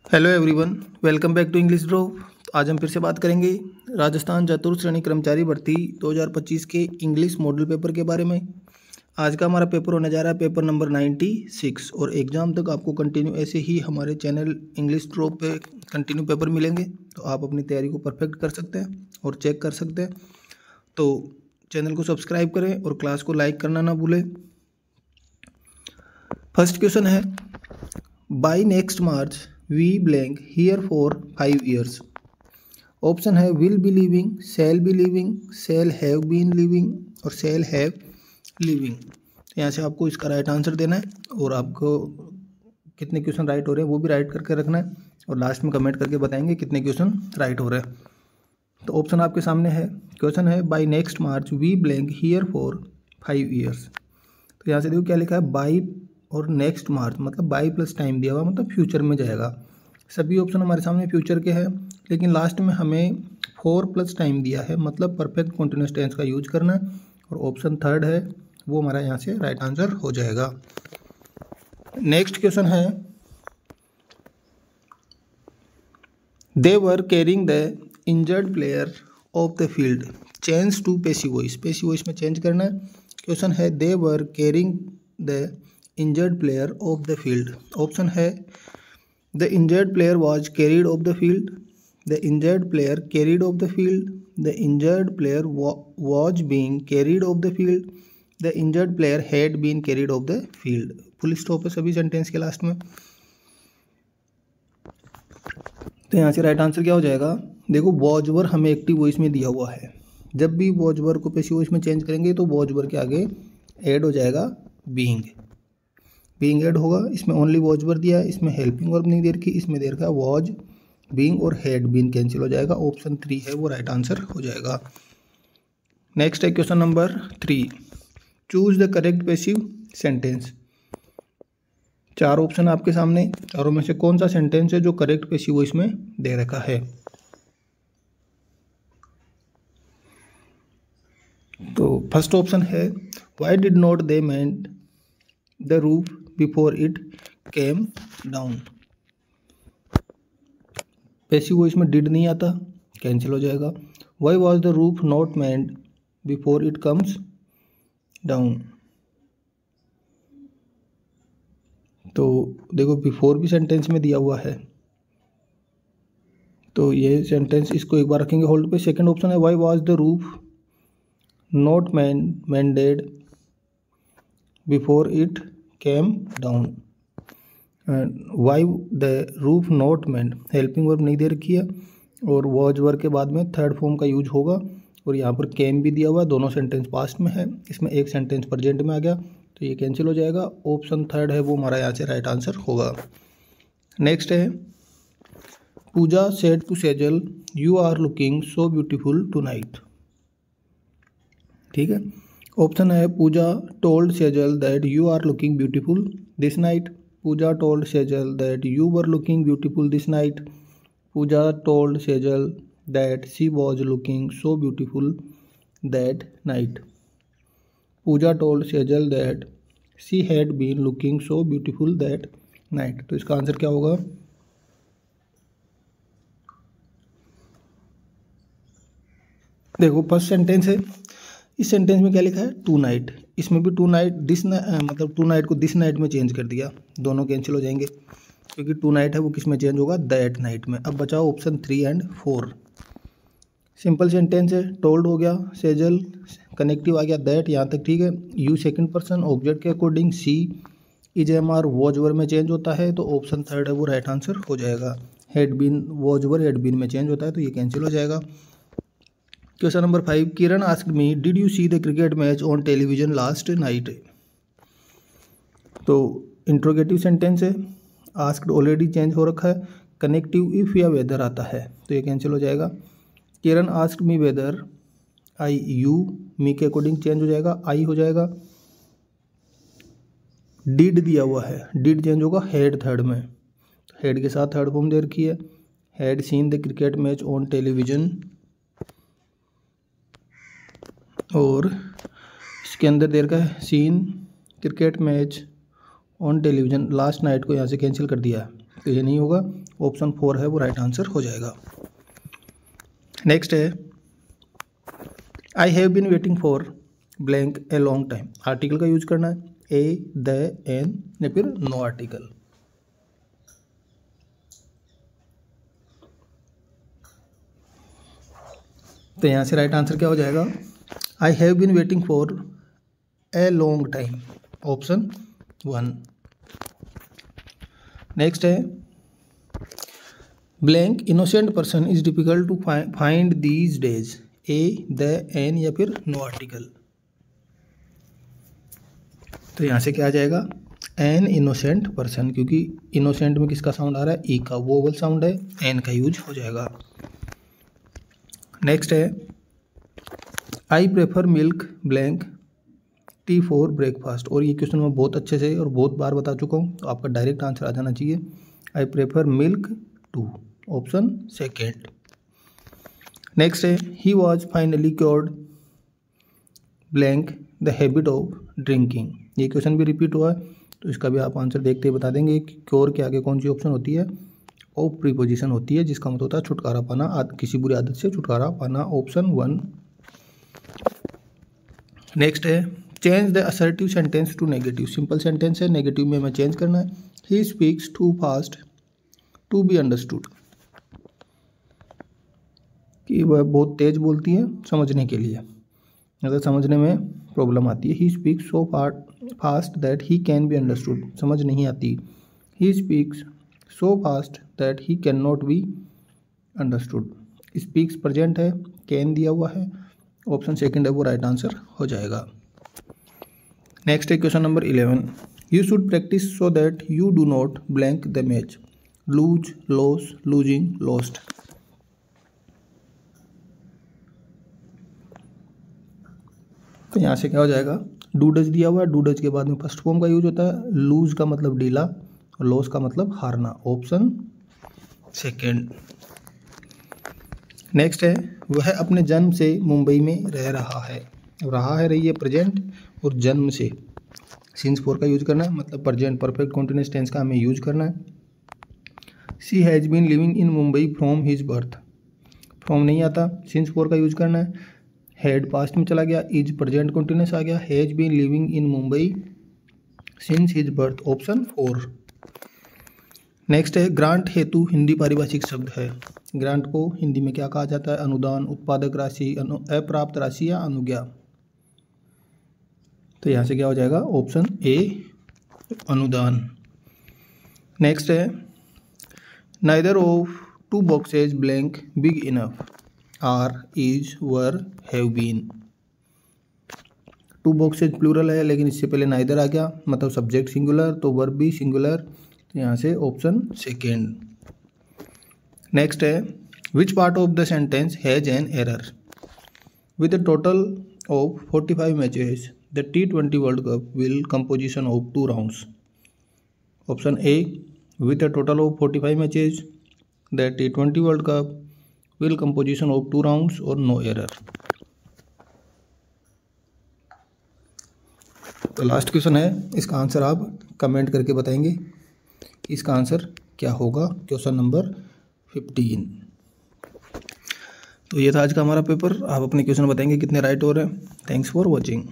Hello everyone, welcome back to English bro. आज हम फिर से बात करेंगे राजस्थान चतुर्थ श्रेणी कर्मचारी भर्ती 2025 के इंग्लिश मॉडल पेपर के बारे में। आज का हमारा पेपर होने जा रहा है पेपर नंबर 96 और एग्ज़ाम तक आपको कंटिन्यू ऐसे ही हमारे चैनल इंग्लिश ब्रो पे कंटिन्यू पेपर मिलेंगे, तो आप अपनी तैयारी को परफेक्ट कर सकते हैं और चेक कर सकते हैं। तो चैनल को सब्सक्राइब करें और क्लास को लाइक करना ना भूलें। फर्स्ट क्वेश्चन है, by next March we blank here for 5 years। Option है will be living, shall be living, shall have been living और शैल हैव लिविंग। यहाँ से आपको इसका राइट आंसर देना है और आपको कितने क्वेश्चन राइट हो रहे हैं वो भी राइट करके रखना है और लास्ट में कमेंट करके बताएंगे कितने क्वेश्चन राइट हो रहे हैं। तो ऑप्शन आपके सामने है। क्वेश्चन है by next March we blank here for 5 years। तो यहाँ से देखो क्या लिखा है, बाई और नेक्स्ट मार्च मतलब बाई प्लस टाइम दिया हुआ मतलब फ्यूचर में जाएगा। सभी ऑप्शन हमारे सामने फ्यूचर के हैं, लेकिन लास्ट में हमें 4 प्लस टाइम दिया है मतलब परफेक्ट कॉन्टिन्यूस टेंस का यूज करना है और ऑप्शन थर्ड है वो हमारा यहाँ से राइट आंसर हो जाएगा। नेक्स्ट क्वेश्चन है, they were carrying the injured player off the field, change to passive voice. Passive voice में चेंज करना है। क्वेश्चन है they were carrying the injured player of the field। Option है the injured player was carried off the field, the injured player carried off the field, the injured player was being carried off the field, the injured player had been carried off the field। Full stop है सभी sentence के last में। तो यहाँ से right answer क्या हो जाएगा, देखो वॉज वर हमें एक्टिव वॉइस में दिया हुआ है। जब भी वॉज वर को पैसिव वॉइस में चेंज करेंगे तो वॉज वर के आगे ऐड हो जाएगा बीइंग, बीइंग ऐड होगा। इसमें ओनली वॉज वर दिया है, इसमें हेल्पिंग वर्ब नहीं दे रखी, इसमें दे रखा है वॉज, बीइंग और हैड बीन कैंसिल हो जाएगा। ऑप्शन 3 है वो राइट आंसर हो जाएगा। नेक्स्ट है question number 3, choose the correct passive sentence. 4 option आपके सामने, चारों में से कौन सा सेंटेंस है जो करेक्ट पैसिव वॉइस में दे रखा है। तो फर्स्ट ऑप्शन है why did not they meant the roof before it came down. Passive voice में डिड नहीं आता, कैंसिल हो जाएगा। Why was the roof not meant before it comes down. तो देखो बिफोर भी सेंटेंस में दिया हुआ है, तो ये सेंटेंस इसको एक बार रखेंगे होल्ड पे। सेकंड ऑप्शन है why was the roof not मेंडेड before it came down. Why the roof not meant, helping verb नहीं दे रखी है और वॉज वर्ब के बाद में थर्ड फॉर्म का यूज होगा और यहाँ पर केम भी दिया हुआ है। दोनों सेंटेंस पास्ट में है, इसमें एक सेंटेंस प्रेजेंट में आ गया तो ये कैंसिल हो जाएगा। ऑप्शन थर्ड है वो हमारा यहाँ से राइट आंसर होगा। नेक्स्ट है Pooja said to Sejal you are looking so beautiful tonight. ठीक है, ऑप्शन है Pooja told Sejal that you are looking beautiful this night, Pooja told Sejal that you were looking beautiful this night, Pooja told Sejal that she was looking so beautiful that night, Pooja told Sejal that she had been looking so beautiful that night. तो इसका answer क्या होगा, देखो first sentence है, इस sentence में क्या लिखा है टू नाइट, इसमें भी टू नाइट दिस मतलब टू नाइट को दिस नाइट में चेंज कर दिया, दोनों कैंसिल हो जाएंगे क्योंकि टू नाइट है वो किस में चेंज होगा, दैट नाइट में। अब बचाओ ऑप्शन 3 एंड 4। सिंपल सेंटेंस है, टोल्ड हो गया, सेजल कनेक्टिव आ गया, दैट यहाँ तक ठीक है। यू सेकंड पर्सन ऑब्जेक्ट के according, she is am are was were में चेंज होता है तो ऑप्शन थर्ड है वो राइट आंसर हो जाएगा। Had been was were had been में चेंज होता है तो ये कैंसिल हो जाएगा। Question number 5, Kiran asked me did you see the cricket match on television last night. तो इंट्रोगेटिव सेंटेंस है, आस्क्ड ऑलरेडी चेंज हो रखा है, कनेक्टिव इफ या वेदर आता है तो ये कैंसिल हो जाएगा। Kiran asked me whether I you, me के अकॉर्डिंग चेंज हो जाएगा, आई हो जाएगा। डिड दिया हुआ है, डिड चेंज होगा हैड थर्ड में, हैड के साथ थर्ड फॉर्म दे रखी है, had seen the cricket match on television और इसके अंदर दे रखा है seen cricket match on television last night को यहाँ से कैंसिल कर दिया है। तो ये नहीं होगा, ऑप्शन 4 है वो राइट आंसर हो जाएगा। नेक्स्ट है I have been waiting for blank a long time. Article का यूज करना है, ए, द, एन या फिर नो आर्टिकल। तो यहाँ से राइट आंसर क्या हो जाएगा, I have been waiting for a long time, option 1। Next है blank innocent person is difficult to find these days, a, the, an या फिर नो आर्टिकल। तो यहाँ से क्या आ जाएगा, एन इनोसेंट पर्सन, क्योंकि इनोसेंट में किसका साउंड आ रहा है, ई का, वोवल साउंड है, एन का यूज हो जाएगा। नेक्स्ट है आई prefer milk blank T for breakfast. और ये क्वेश्चन मैं बहुत अच्छे से और बहुत बार बता चुका हूँ, तो आपका डायरेक्ट आंसर आ जाना चाहिए, I prefer milk to, option 2। Next है he was finally cured blank the habit of drinking. ये क्वेश्चन भी रिपीट हुआ है, तो इसका भी आप आंसर देखते ही बता देंगे कि क्योर के आगे कौन सी ऑप्शन होती है, ऑफ प्रीपोजिशन होती है, जिसका मतलब होता है छुटकारा पाना, किसी बुरी आदत से छुटकारा पाना, ऑप्शन 1। नेक्स्ट है change the assertive sentence to negative. Simple sentence है, नेगेटिव में हमें चेंज करना है, he speaks too fast to be understood, कि वह बहुत तेज बोलती है समझने के लिए, अगर समझने में प्रॉब्लम आती है। He speaks so fast that he can be understood, समझ नहीं आती। He speaks so fast that he can not be understood. Speaks present है, कैन दिया हुआ है, ऑप्शन 2 है वो राइट आंसर हो जाएगा। नेक्स्ट है question number 11, you should practise so that you do not blank the match, lose, loss, losing, lost. तो यहाँ से क्या हो जाएगा, डू डज दिया हुआ है, डू डज के बाद में फर्स्ट फॉर्म का यूज होता है, लूज का मतलब ढीला और लॉस का मतलब हारना, ऑप्शन 2। नेक्स्ट है वह अपने जन्म से मुंबई में रह रहा है। रहा है रही है प्रेजेंट, और जन्म से सिंस 4 का यूज करना है, मतलब प्रेजेंट परफेक्ट कॉन्टिन्यूअस टेंस का हमें यूज करना है। She has been living in Mumbai from his birth, from नहीं आता, सिंस 4 का यूज करना है। हैड पास्ट में चला गया, इज प्रेजेंट कॉन्टिन्यूअस आ गया, has been living in Mumbai since his birth, option 4। Next है ग्रांट हेतु हिंदी पारिभाषिक शब्द है। ग्रांट को हिंदी में क्या कहा जाता है, अनुदान, उत्पादक राशि, अप्राप्त राशि या अनुज्ञा। तो यहाँ से क्या हो जाएगा, ऑप्शन ए अनुदान। नेक्स्ट है neither of two boxes blank big enough, are, is, were, have been. Two boxes plural है, लेकिन इससे पहले नाइदर आ गया, मतलब सब्जेक्ट सिंगुलर, तो वर्ब भी सिंगुलर, तो यहाँ से ऑप्शन 2। नेक्स्ट है which part of the sentence has an error, with a total of 45 matches the T20 World Cup will composition of 2 rounds, option A with a total of 45 matches the T20 World Cup will composition of 2 rounds और no error. तो last question है, इसका answer आप comment करके बताएंगे इसका answer क्या होगा, क्वेश्चन नंबर 15। तो ये था आज का हमारा पेपर, आप अपने क्वेश्चन बताएंगे कितने राइट हो रहे हैं। Thanks for watching.